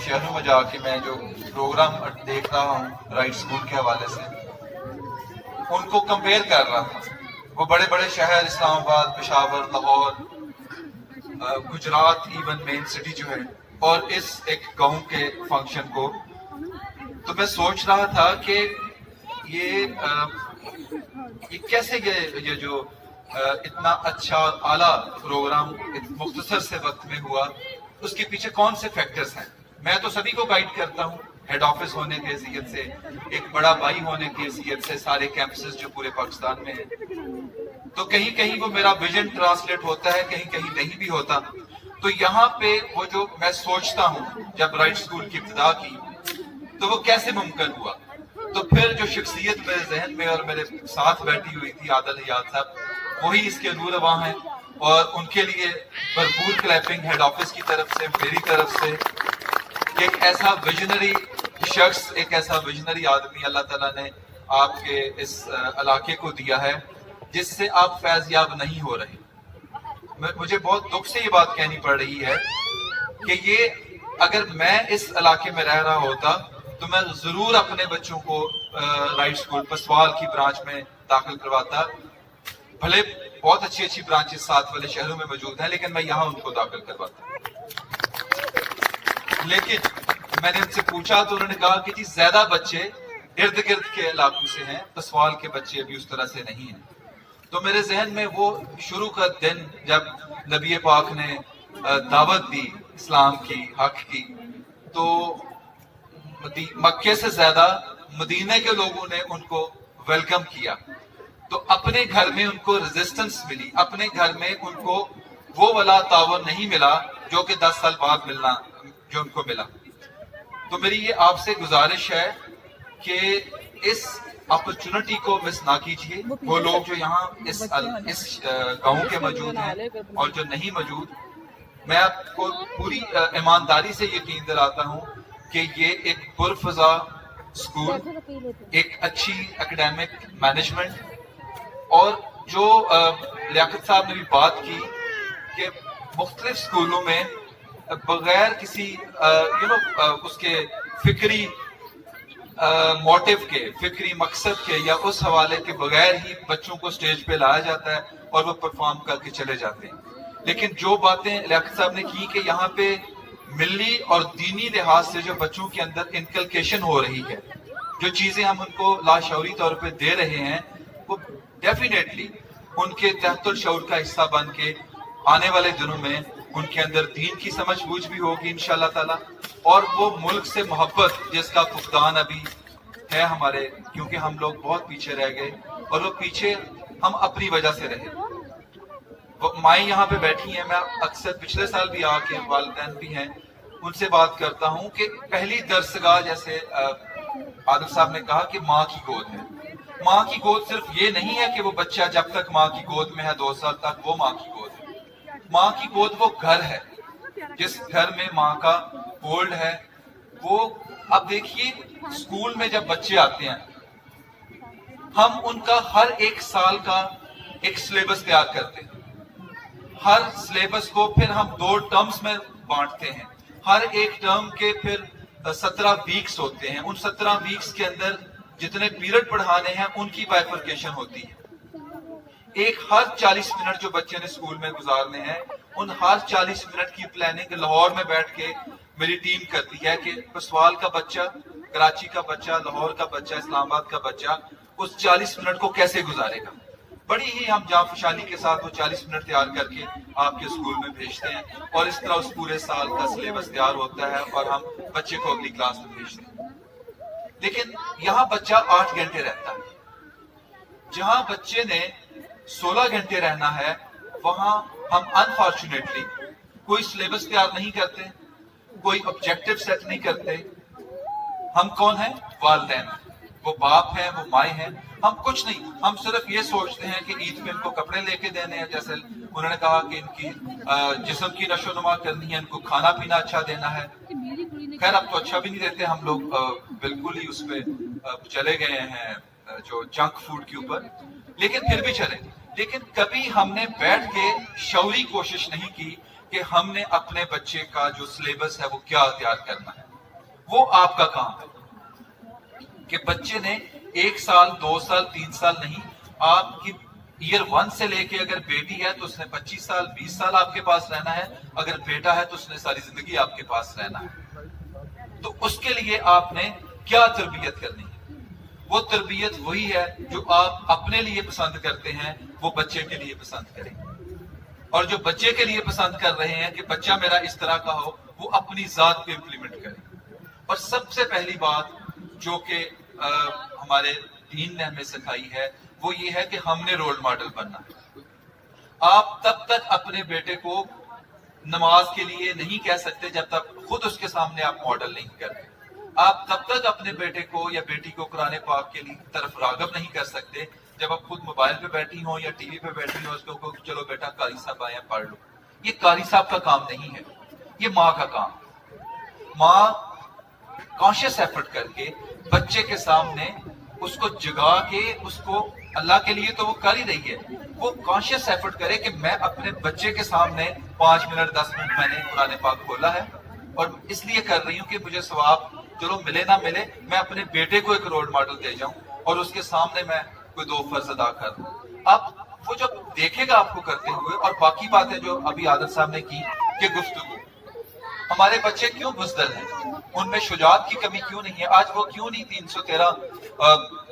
شہروں میں جا کے میں جو پروگرام دیکھ رہا ہوں رائٹ اسکول کے حوالے سے ان کو کمپیئر کر رہا تھا. وہ بڑے بڑے شہر اسلام آباد، پشاور، لاہور، گجرات، ایون مین سٹی جو ہے، اور اس ایک گاؤں کے فنکشن کو، تو میں سوچ رہا تھا کہ یہ کیسے یہ جو اتنا اچھا اعلیٰ پروگرام مختصر سے وقت میں ہوا، اس کے پیچھے کون سے فیکٹرز ہیں. میں تو سبھی کو گائیڈ کرتا ہوں ہیڈ آفس ہونے کی حیثیت سے، ایک بڑا بھائی ہونے کی حیثیت سے، سارے کیمپسز جو پورے پاکستان میں ہیں. تو کہیں کہیں وہ میرا ویژن ٹرانسلیٹ ہوتا ہے، کہیں کہیں نہیں بھی ہوتا. تو یہاں پہ وہ جو میں سوچتا ہوں جب رائٹ اسکول کی ابتدا کی تو وہ کیسے ممکن ہوا. تو پھر جو شخصیت میرے ذہن میں اور میرے ساتھ بیٹھی ہوئی تھی عادل حیات صاحب، وہی اس کے نور رواں ہیں، اور ان کے لیے بھرپور کلیپنگ ہیڈ آفس کی طرف سے، میری طرف سے. ایک ایسا ویژنری شخص، ایک ایسا ویژنری آدمی اللہ تعالیٰ نے آپ کے اس علاقے کو دیا ہے جس سے آپ فیض یاب نہیں ہو رہے. مجھے بہت دکھ سے یہ بات کہنی پڑ رہی ہے کہ یہ اگر میں اس علاقے میں رہ رہا ہوتا تو میں ضرور اپنے بچوں کو رائٹ اسکول پسوال کی برانچ میں داخل کرواتا. بھلے بہت اچھی اچھی برانچز ساتھ والے شہروں میں موجود ہیں، لیکن میں یہاں ان کو داخل کرواتا. لیکن میں نے ان سے پوچھا تو انہوں نے کہا کہ جی زیادہ بچے ارد گرد کے علاقوں سے ہیں، پسوال کے بچے ابھی اس طرح سے نہیں ہیں. تو میرے ذہن میں وہ شروع کا دن جب نبی پاک نے دعوت دی اسلام کی، حق کی، تو مکے سے زیادہ مدینہ کے لوگوں نے ان کو ویلکم کیا. تو اپنے گھر میں ان کو ریزسٹنس ملی، اپنے گھر میں ان کو وہ والا تعاون نہیں ملا جو کہ 10 سال بعد ملنا جو ان کو ملا. تو میری یہ آپ سے گزارش ہے کہ اس اپرچونٹی کو مس نہ کیجیے. وہ لوگ جو یہاں اس گاؤں کے موجود ہیں اور جو نہیں موجود، میں آپ کو پوری ایمانداری سے یقین دلاتا ہوں کہ یہ ایک پرفضا اسکول، ایک اچھی اکیڈیمک مینجمنٹ، اور جو لیاقت صاحب نے بھی بات کی کہ مختلف اسکولوں میں بغیر کسی اس کے فکری موٹیو کے، فکری مقصد کے یا اس حوالے کے بغیر ہی بچوں کو سٹیج پہ لایا جاتا ہے اور وہ پرفارم کر کے چلے جاتے ہیں. لیکن جو باتیں لیاقت صاحب نے کی کہ یہاں پہ ملی اور دینی لحاظ سے جو بچوں کے اندر انکلکیشن ہو رہی ہے، جو چیزیں ہم ان کو لاشعوری طور پہ دے رہے ہیں، وہ ڈیفینیٹلی ان کے تحت الشعور کا حصہ بن کے آنے والے دنوں میں ان کے اندر دین کی سمجھ بوجھ بھی ہوگی انشاءاللہ تعالی، اور وہ ملک سے محبت جس کا فقدان ابھی ہے ہمارے، کیونکہ ہم لوگ بہت پیچھے رہ گئے، اور وہ پیچھے ہم اپنی وجہ سے رہے. مائیں یہاں پہ بیٹھی ہیں، میں اکثر پچھلے سال بھی آ کے، والدین بھی ہیں، ان سے بات کرتا ہوں کہ پہلی درسگاہ جیسے عادل صاحب نے کہا کہ ماں کی گود ہے. ماں کی گود صرف یہ نہیں ہے کہ وہ بچہ جب تک ماں کی گود میں ہے 2 سال تک وہ ماں کی گود ہے. ماں کی گود وہ گھر ہے جس گھر میں ماں کا ہولڈ ہے. وہ اب دیکھیے اسکول میں جب بچے آتے ہیں، ہم ان کا ہر ایک سال کا ایک سلیبس تیار کرتے ہیں. ہر سلیبس کو پھر ہم 2 ٹرمز میں بانٹتے ہیں. ہر ایک ٹرم کے پھر 17 ویکس ہوتے ہیں. ان 17 ویکس کے اندر جتنے پیریڈ پڑھانے ہیں ان کی بائیفرکیشن ہوتی ہے. ایک ہر 40 منٹ جو بچے نے اسکول میں گزارنے ہیں، ان ہر 40 منٹ کی پلاننگ لاہور میں بیٹھ کے میری ٹیم کرتی ہے کہ پسوال کا بچہ، کراچی کا بچہ، لاہور کا بچہ، اسلام آباد کا بچہ اس 40 منٹ کو کیسے گزارے گا. بڑی ہی ہم جاں فشانی کے ساتھ وہ 40 منٹ تیار کر کے آپ کے اسکول میں بھیجتے ہیں، اور اس طرح اس پورے سال کا سلیبس تیار ہوتا ہے اور ہم بچے کو اگلی کلاس میں بھیجتے ہیں. لیکن یہاں بچہ 8 گھنٹے رہتا ہے. جہاں بچے نے 16 گھنٹے رہنا ہے، وہاں ہم انفارچونیٹلی کوئی سلیبس تیار نہیں کرتے، کوئی آبجیکٹو سیٹ نہیں کرتے. ہم کون ہیں؟ والدین. وہ باپ ہیں، وہ مائیں ہیں. ہم کچھ نہیں، ہم صرف یہ سوچتے ہیں کہ عید پہ ان کو کپڑے لے کے دینے ہیں، جیسے انہوں نے کہا کہ ان کی جسم کی نشو و نما کرنی ہے، ان کو کھانا پینا اچھا دینا ہے. خیر اب تو اچھا بھی نہیں دیتے ہم لوگ، بالکل ہی اس پہ چلے گئے ہیں جو جنک فوڈ کے اوپر، لیکن پھر بھی چلے. لیکن کبھی ہم نے بیٹھ کے شعوری کوشش نہیں کی کہ ہم نے اپنے بچے کا جو سلیبس ہے وہ کیا تیار کرنا ہے. وہ آپ کا کام ہے کہ بچے نے 1 سال 2 سال 3 سال نہیں، آپ کی ایئر 1 سے لے کے اگر بیٹی ہے تو اس نے 25 سال 20 سال آپ کے پاس رہنا ہے، اگر بیٹا ہے تو اس نے ساری زندگی آپ کے پاس رہنا ہے. تو اس کے لیے آپ نے کیا تربیت کرنی ہے؟ وہ تربیت وہی ہے جو آپ اپنے لیے پسند کرتے ہیں وہ بچے کے لیے پسند کریں، اور جو بچے کے لیے پسند کر رہے ہیں کہ بچہ میرا اس طرح کا ہو، وہ اپنی ذات پہ امپلیمنٹ کریں. اور سب سے پہلی بات جو کہ ہمارے دین نے ہمیں سکھائی ہے وہ یہ ہے کہ ہم نے رول ماڈل بننا ہے. آپ تب تک اپنے بیٹے کو نماز کے لیے نہیں کہہ سکتے جب تک خود اس کے سامنے آپ ماڈل نہیں کرتے. آپ تب تک اپنے بیٹے کو یا بیٹی کو قرآن پاک کے لیے طرف راغب نہیں کر سکتے جب آپ خود موبائل پہ بیٹھی ہوں یا ٹی وی پہ بیٹھی ہوں اس کو چلو بیٹا قاری صاحب آئے پڑھ لو. یہ قاری صاحب کا کام نہیں ہے، یہ ماں کا کام. ماں کانشیس ایفرٹ کر کے بچے کے سامنے اس کو جگا کے اس کو اللہ کے لیے تو وہ کر ہی رہی ہے، وہ کانشیس ایفرٹ کرے کہ میں اپنے بچے کے سامنے 5 منٹ 10 منٹ میں نے قرآن پاک کھولا ہے اور اس لیے کر رہی ہوں کہ مجھے ثواب چلو ملے نہ ملے، میں اپنے بیٹے کو ایک رول ماڈل دے جاؤں اور اس کے سامنے میں کوئی 2 فرض ادا کر دوں. اب وہ جب دیکھے گا آپ کو کرتے ہوئے. اور باقی باتیں جو ابھی عادل صاحب نے کی کہ گفتگو، ہمارے بچے کیوں بزدل ہیں، ان میں شجاعت کی کمی کیوں نہیں ہے؟ آج وہ کیوں نہیں 313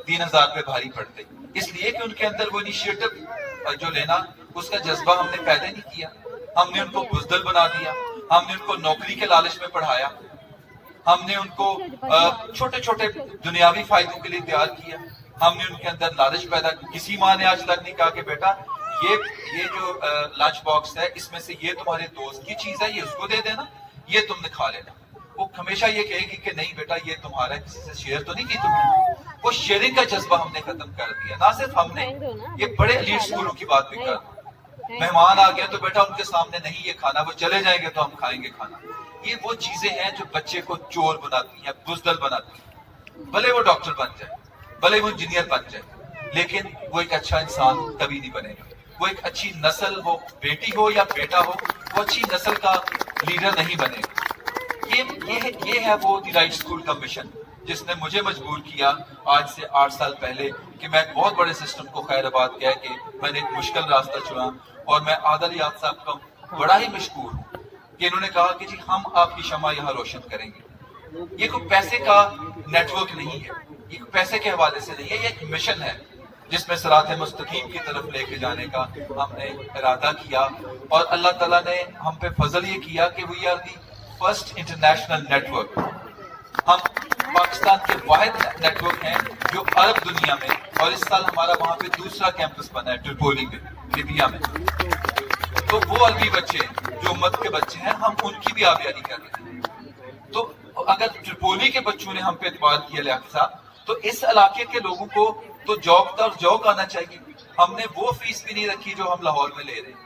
3000 پہ بھاری پڑتے؟ اس لیے کہ ان کے اندر وہ انیشیٹو جو لینا اس کا جذبہ ہم نے پیدا نہیں کیا. ہم نے ان کو بزدل بنا دیا، ہم نے ان کو نوکری کے لالچ میں پڑھایا، ہم نے ان کو چھوٹے چھوٹے دنیاوی فائدوں کے لیے تیار کیا، ہم نے ان کے اندر لالچ پیدا کی. کسی ماں نے آج تک نہیں کہا کہ بیٹا یہ جو لنچ باکس ہے اس میں سے یہ تمہارے دوست کی چیز ہے، یہ اس کو دے دینا، یہ تم نے کھا لینا. وہ ہمیشہ یہ کہے گی کہ نہیں بیٹا یہ تمہارا ہے، کسی سے شیئر تو نہیں کی تم نے. وہ شیئرنگ کا جذبہ ہم نے ختم کر دیا. نہ صرف ہم نے، یہ بڑے ایلیٹ اسکولوں کی بات بھی کر، مہمان آ گیا تو بیٹا ان کے سامنے نہیں یہ کھانا، وہ چلے جائیں گے تو ہم کھائیں گے کھانا. یہ وہ چیزیں ہیں جو بچے کو چور بناتی ہیں، بزدل بناتی ہیں. بھلے وہ ڈاکٹر بن جائے، بھلے وہ انجینئر بن جائے، لیکن وہ ایک اچھا انسان کبھی نہیں بنے گا. وہ ایک اچھی نسل ہو، بیٹی ہو یا بیٹا ہو، وہ اچھی نسل کا لیڈر نہیں بنے گا. یہ ہے وہ دی رائٹ اسکول کا مشن جس نے مجھے مجبور کیا آج سے 8 سال پہلے کہ میں ایک بہت بڑے سسٹم کو خیر آباد کہہ کے میں نے ایک مشکل راستہ چنا. اور میں عادل یاد صاحب کا بڑا ہی مشکور ہوں کہ انہوں نے کہا کہ جی ہم آپ کی شمع یہاں روشن کریں گے. یہ کوئی پیسے کا نیٹ ورک نہیں ہے، یہ پیسے کے حوالے سے نہیں ہے، یہ ایک مشن ہے جس میں صراط مستقیم کی طرف لے کے جانے کا ہم نے ارادہ کیا. اور اللہ تعالیٰ نے ہم پہ فضل یہ کیا کہ we are the first international network. ہم پاکستان کے واحد نیٹ ورک ہیں جو عرب دنیا میں، اور اس سال ہمارا وہاں پہ دوسرا کیمپس بنا ہے ٹرپولی میں، لیبیا میں. تو وہ عربی بچے جو امت کے بچے ہیں ہم ان کی بھی آبیاری کر رہے ہیں. تو اگر ٹرپولی کے بچوں نے ہم پہ اعتبار کیا لیاقت صاحب، تو اس علاقے کے لوگوں کو تو جوک آنا چاہیے. ہم نے وہ فیس بھی نہیں رکھی جو ہم لاہور میں لے رہے ہیں.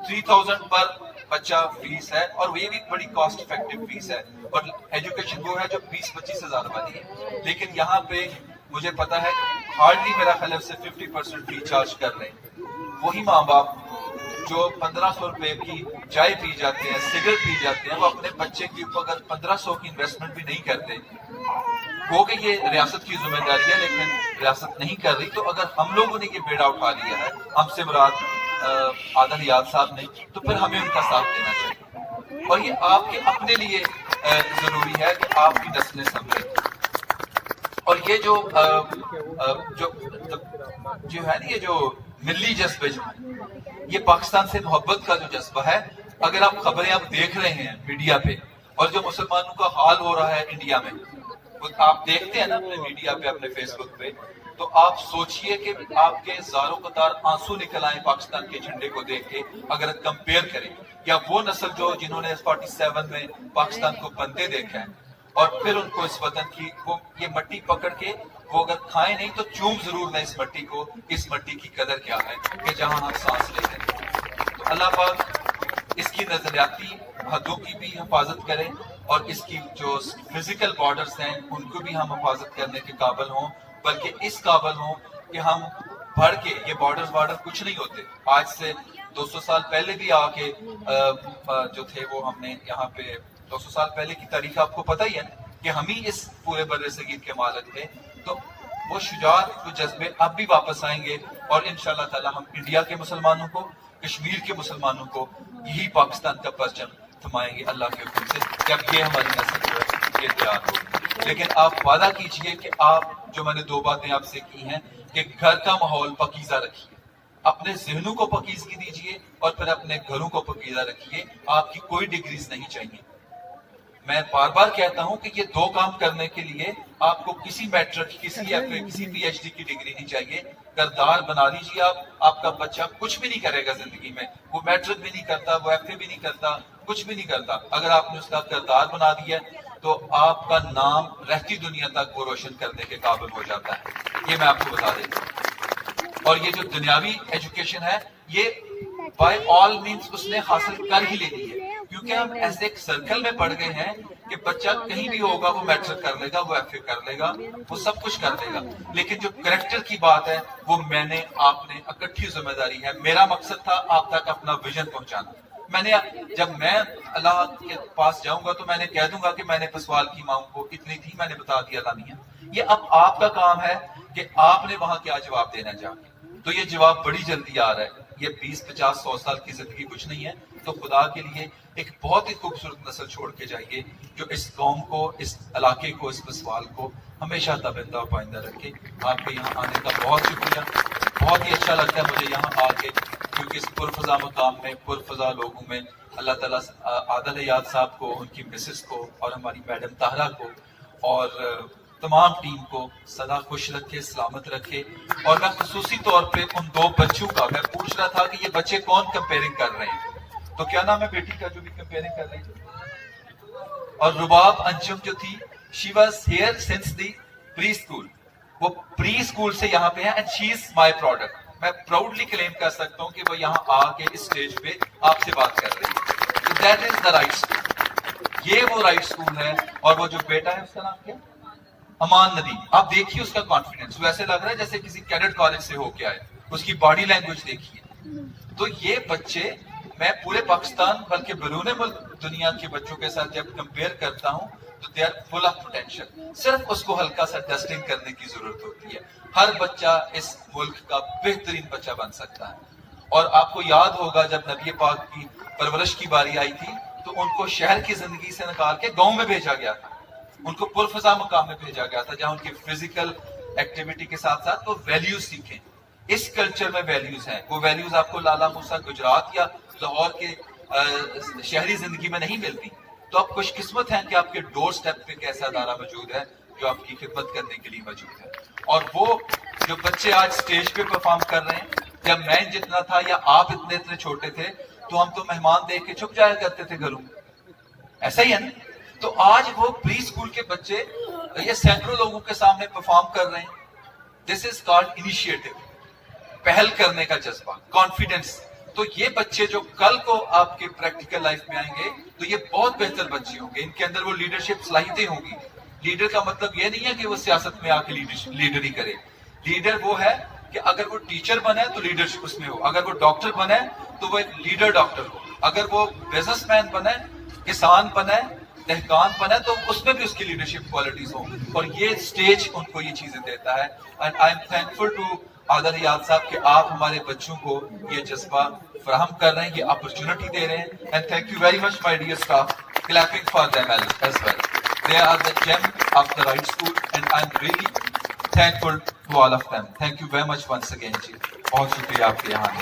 3000 پر بچہ فیس ہے، اور یہ بھی بڑی کاسٹ افیکٹو فیس ہے. اور ایجوکیشن وہ ہے جو 20-25 ہزار والی ہے. لیکن یہاں پہ مجھے پتا ہے ہارڈلی میرا خیال سے 50% فی چارج کر رہے ہیں. وہی ماں باپ جو 1500 روپے کی چائے پی جاتے ہیں، سگریٹ پی جاتے ہیں، وہ اپنے بچے کے اوپر اگر 1500 کی انویسٹمنٹ بھی نہیں کرتے. ہو کہ یہ ریاست کی ذمہ داری ہے لیکن ریاست نہیں کر رہی. تو اگر ہم لوگوں نے یہ بیڑا اٹھا لیا ہے، ہم سے مراد عادل یاد صاحب نے، تو پھر ہمیں ان کا ساتھ دینا چاہیے. اور یہ آپ کے اپنے لیے ضروری ہے کہ آپ کی نسلیں سمجھیں. اور یہ جو ہے نا یہ جو ملی جذبے جو یہ پاکستان سے محبت کا جو جذبہ ہے. اگر آپ خبریں آپ دیکھ رہے ہیں میڈیا پہ، اور جو مسلمانوں کا حال ہو رہا ہے انڈیا میں، آپ دیکھتے ہیں نا اپنے میڈیا پہ، اپنے فیس بک پہ، تو آپ سوچئے کہ آپ کے زاروں قطار آنسو نکل آئے پاکستان کے جھنڈے کو دیکھ کے اگر کمپیئر کریں. یا وہ نسل جنہوں نے 47 میں پاکستان کو بنتے دیکھا ہے، اور پھر ان کو اس وطن کی وہ یہ مٹی پکڑ کے وہ اگر کھائیں نہیں تو چوم ضرور لیں اس مٹی کو. اس مٹی کی قدر کیا ہے کہ جہاں ہم سانس لے رہے ہیں. تو اللہ پاک اس کی نظریاتی حدوں کی بھی حفاظت کرے، اور اس کی جو فزیکل بارڈرز ہیں ان کو بھی ہم حفاظت کرنے کے قابل ہوں، بلکہ اس قابل ہوں کہ ہم بڑھ کے یہ بارڈر کچھ نہیں ہوتے. آج سے 200 سال پہلے بھی آ کے جو تھے وہ ہم نے یہاں پہ 200 سال پہلے کی تاریخ آپ کو پتہ ہی ہے نا. کہ ہم ہی اس پورے بر صغیر کے مالک تھے، تو وہ شجاعت، وہ جذبے اب بھی واپس آئیں گے، اور انشاءاللہ تعالی ہم انڈیا کے مسلمانوں کو، کشمیر کے مسلمانوں کو یہی پاکستان کا پرچم تھمائیں گے اللہ کے حکم سے، جب یہ ہماری نسل جو ہے یہ تیار ہو۔ لیکن آپ وعدہ کیجئے کہ آپ، جو میں نے 2 باتیں آپ سے کی ہیں، کہ گھر کا ماحول پاکیزہ رکھیے، اپنے ذہنوں کو پاکیزگی دیجئے، اور پھر اپنے گھروں کو پاکیزہ رکھیے۔ آپ کی کوئی ڈگریز نہیں چاہیے۔ میں بار بار کہتا ہوں کہ یہ 2 کام کرنے کے لیے آپ کو کسی میٹرک، کسی ایف اے، کسی پی ایچ ڈی کی ڈگری نہیں چاہیے۔ کردار بنا لیجیے آپ کا بچہ کچھ بھی نہیں کرے گا زندگی میں، وہ میٹرک بھی نہیں کرتا، وہ ایف اے بھی نہیں کرتا، کچھ بھی نہیں کرتا۔ اگر آپ نے اس کا کردار بنا دیا تو آپ کا نام رہتی دنیا تک وہ روشن کرنے کے قابل ہو جاتا ہے، یہ میں آپ کو بتا دیتا ہوں۔ اور یہ جو دنیاوی ایجوکیشن ہے، یہ بائی آل مینس اس نے حاصل کر ہی لینی ہے، کیونکہ ہم ایسے ایک سرکل میں پڑ گئے ہیں کہ بچہ کہیں بھی ہوگا وہ میٹرک کر لے گا، وہ ایف اے کر لے گا، وہ سب کچھ کر لے گا، لیکن جو کریکٹر کی بات ہے وہ میں نے، آپ نے اکٹھی ذمہ داری ہے۔ میرا مقصد تھا آپ تک اپنا ویژن پہنچانا۔ میں نے، جب میں اللہ کے پاس جاؤں گا تو میں نے کہہ دوں گا کہ میں نے پسوال کی ماؤں کو اتنی تھی، میں نے بتا دیا لانیہ۔ یہ اب آپ کا کام ہے کہ آپ نے وہاں کیا جواب دینا جا کے، تو یہ جواب بڑی جلدی آ رہا ہے۔ یہ 20 50 100 سال کی زندگی کچھ نہیں ہے، تو خدا کے لیے ایک بہت ہی خوبصورت نسل چھوڑ کے جائیے جو اس قوم کو، اس علاقے کو، اس پسوال کو ہمیشہ تابندہ و پائندہ رکھے۔ آپ کے یہاں آنے کا بہت شکریہ، بہت ہی اچھا لگتا ہے مجھے یہاں آ کے، کیونکہ اس پرفضا مقام میں، پرفضا لوگوں میں اللہ تعالیٰ عادل حیات صاحب کو، ان کی مسز کو، اور ہماری میڈم طاہرہ کو، اور تمام ٹیم کو سدا خوش رکھے، سلامت رکھے۔ اور میں خصوصی طور پہ ان 2 بچوں کا، میں پوچھ رہا تھا کہ یہ بچے کون کمپیئرنگ کر رہے ہیں، تو کیا نام ہے بیٹی کا جو بھی کمپیئرنگ کر رہی تھی؟ اور رباب انجم جو تھی، she was here since the preschool, وہ پری اسکول سے یہاں پہ ہیں، and she is my product. میں پراؤڈلی کلیم کر سکتا ہوں کہ وہ یہاں آ کے اس اسٹیج پہ آپ سے بات کر رہی ہے۔ That is the right school, یہ وہ رائٹ اسکول ہے۔ اور وہ جو بیٹا ہے، اس کا نام کیا؟ امان ندیم۔ آپ دیکھیے اس کا کانفیڈنس، ویسے لگ رہا ہے جیسے کسی کیڈٹ کالج سے ہو کے آئے، اس کی باڈی لینگویج دیکھیے۔ تو یہ بچے، میں پورے پاکستان بلکہ بیرون ملک دنیا کے بچوں کے ساتھ جب کمپیئر کرتا ہوں تو they are full of potential, صرف اس کو ہلکا سا ڈسٹنگ کرنے کی ضرورت ہوتی ہے۔ ہر بچہ اس ملک کا بہترین بچہ بن سکتا ہے۔ اور آپ کو یاد ہوگا جب نبی پاک کی پرورش کی باری آئی تھی تو ان کو شہر کی زندگی سے نکال کے گاؤں میں بھیجا گیا تھا، ان کو پرفضا مقام میں بھیجا گیا تھا، جہاں ان کی فزیکل ایکٹیویٹی کے ساتھ ساتھ وہ ویلیوز سیکھیں۔ اس کلچر میں ویلیوز ہیں، وہ ویلیوز آپ کو لالا موسیٰ گجرات یا لاہور کے شہری زندگی میں نہیں ملتی۔ تو آپ خوش قسمت ہیں کہ آپ کے ڈور سٹیپ پہ ایک ایسا ادارہ موجود ہے جو آپ کی خدمت کرنے کے لیے موجود ہے۔ اور وہ جو بچے آج سٹیج پہ پرفارم کر رہے ہیں، جب میں جتنا تھا یا آپ اتنے چھوٹے تھے تو ہم تو مہمان دیکھ کے چھپ جایا کرتے تھے گھروں میں، ایسا ہی ہے نا؟ تو آج وہ پری اسکول کے بچے یہ سینکڑوں لوگوں کے سامنے پرفارم کر رہے ہیں۔ دس از کالڈ انیشیٹو، پہل کرنے کا جذبہ، کانفیڈنس۔ تو یہ بچے جو کل کو آپ کے پریکٹیکل لائف میں آئیں گے تو یہ بہت بہتر بچے ہوں گے، ان کے اندر وہ لیڈرشپ صلاحیتیں ہوں گی۔ لیڈر کا مطلب یہ نہیں ہے کہ وہ سیاست میں آ کے لیڈر ہی کرے۔ لیڈر وہ ہے کہ اگر وہ ٹیچر بنے تو لیڈرشپ اس میں ہو، اگر وہ ڈاکٹر بنے تو وہ ایک لیڈر ڈاکٹر ہو، اگر وہ بزنس مین بنے، کسان بنے، دہقان بنے تو اس میں بھی اس کی لیڈرشپ کوالٹیز ہوں۔ اور یہ سٹیج ان کو یہ چیزیں دیتا ہے۔ And I am thankful to Adil Hayat sahib کہ آپ ہمارے بچوں کو یہ جذبہ فراہم کر رہے ہیں، یہ اپرچونٹی دے رہے ہیں۔ And thank you very much my dear staff, clapping for them as well. They are the gem of the right school and I'm really thankful to all of them. Thank you very much once again جی، بہت شکریہ آپ کے یہاں آنے